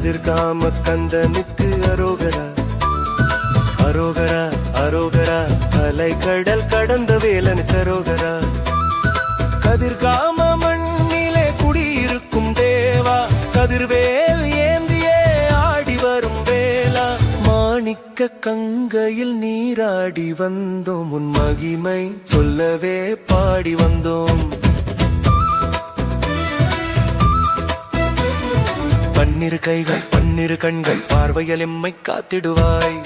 கதிர்காம கந்தனுக்கு அரோகரா அரோகரா அரோகரா. அலை கடல் கடந்த வேலனுக்கு அரோகரா. கதிர்காம மண்ணிலே குடியிருக்கும் தேவா, கதிர்வேல் ஏந்தியே ஆடி வரும் வேளா. மாணிக்க கங்கையில் நீராடி வந்தோம், உன் மகிமை சொல்லவே பாடி வந்தோம். பன்னிரு கைகள் பன்னிரு கண்கள் பார்வையில் எம்மை காத்திடுவாய்.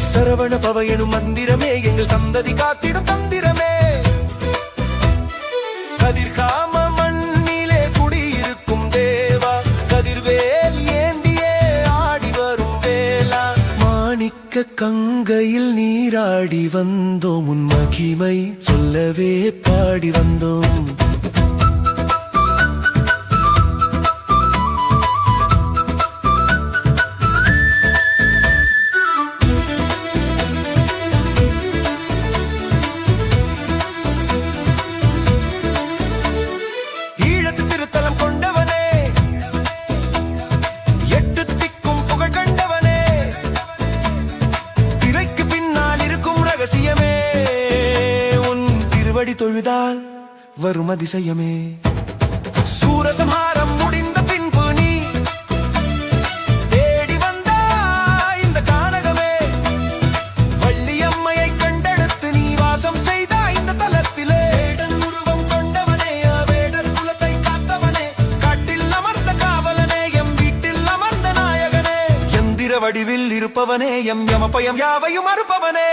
சரவண பவ எனும் மந்திரமே எங்கள் சந்ததி காத்திடும் தந்திரமே. கதிர்காம மண்ணிலே குடியிருக்கும் தேவா, கதிர்வேல் ஏந்தியே ஆடி வரும் வேளா. மாணிக்க கங்கையில் நீராடி வந்தோம், உன் மகிமை சொல்லவே பாடி வந்தோம். தொழுதால் வரும் அதிசயமே. சூரசம்ஹாரம் முடிந்த பின்பு நீ தேடி வந்தாய் இந்த கானகமே. வள்ளியம்மையை கண்டெடுத்து நீ வாசம் செய்தாய் இந்த தலத்திலே. வேடன் உருவம் கொண்டவனே, வேடர் குலத்தை காத்தவனே, காட்டில் அமர்ந்த காவலனே, எம் வீட்டில் அமர்ந்த நாயகனே. எந்திர வடிவில் இருப்பவனே, எம் யமபயம் யாவையும் மறுப்பவனே.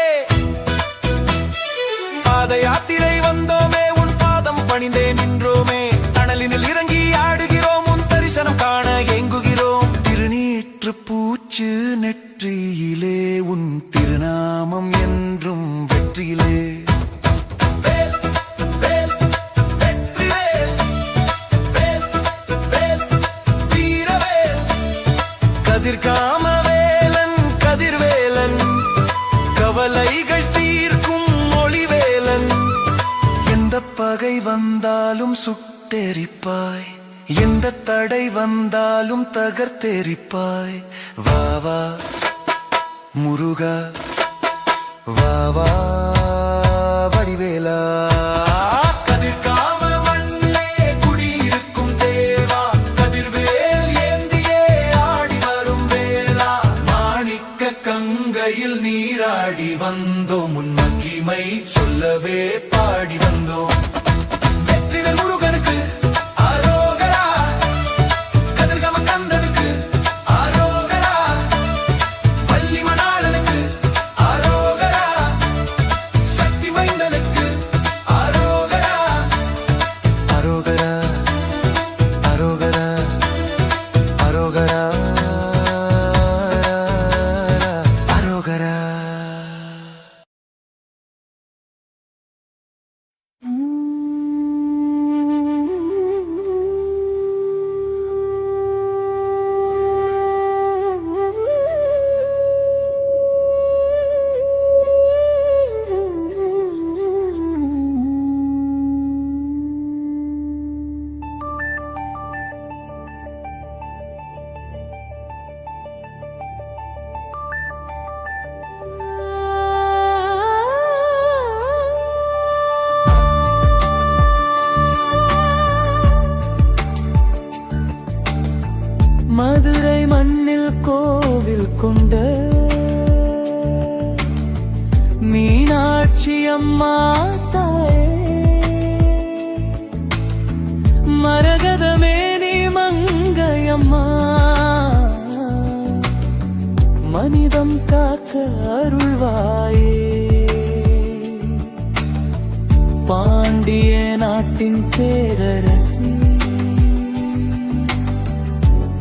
பாத யாத்திரை வந்தோமே, உன் பாதம் பணிந்தே நின்றோமே. தணலினில் இறங்கி ஆடுகிறோம், உன் தரிசனம் காண ஏங்குகிறோம். திருநீற்று பூச்சு நெற்றியிலே, உன் திருநாமம் என்றும் வெற்றியிலே. கதிர்காம வேலன் கதிர்வேலன், கவலைகள் தீர்க்கும் ஒளிவேலன். எந்த பகை வந்தாலும் சுட்டெரிப்பாய், எந்த தடை வந்தாலும் தகர்த்தெரிப்பாய். வா வா முருகா, வா வா வடிவேலா. கதிர்காம மண்ணிலே குடியிருக்கும் தேவா, கதிர்வேல் ஏந்தியே ஆடி வரும் வேளா. மாணிக்க கங்கையில் நீராடி வந்தோம், உன் மகிமை சொல்லவே பாடி வந்தோம். வெற்றிவேல் முருகனுக்கு அரோகரா, கதிர்காம கந்தனுக்கு அரோகரா, வள்ளி மணாளனுக்கு அரோகரா, சக்தி மைந்தனுக்கு அரோகரா. அரோகரா அரோகரா அரோகரா அரோகரா. மதுரை மண்ணில் கோவில் கொண்ட மீனாட்சி அம்மா தாயே, மரகதமேனி மங்கையம்மா, மனிதம் காக்க அருள்வாயே. பாண்டிய நாட்டின் பேரரசி,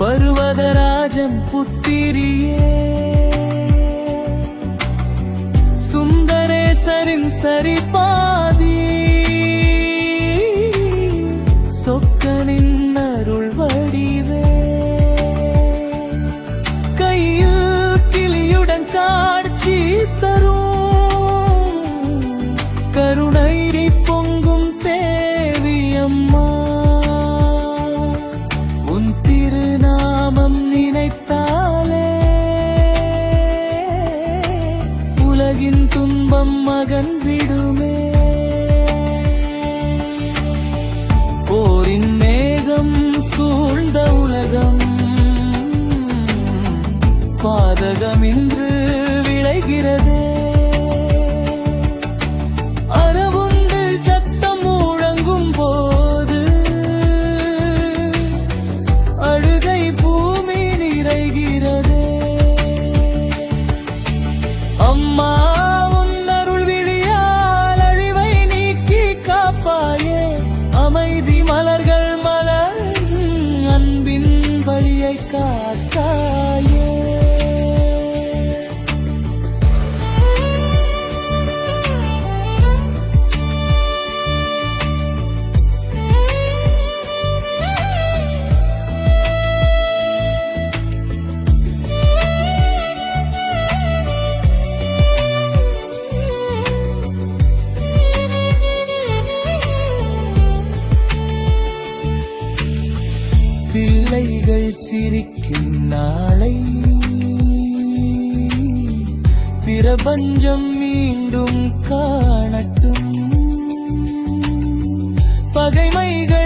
பர்வதராஜன் புத்திரியே, சுந்தரேசரின் சரிபாதி, சொக்கனின் அருள் வடிவே. கையில் கிளியுடன் காட்சி தரும், கருணை பொங்கும் தேவி அம்மா. பிள்ளைகள் சிரிக்கும் நாளை பிரபஞ்சம் மீண்டும் காணட்டும். பகைமைகள்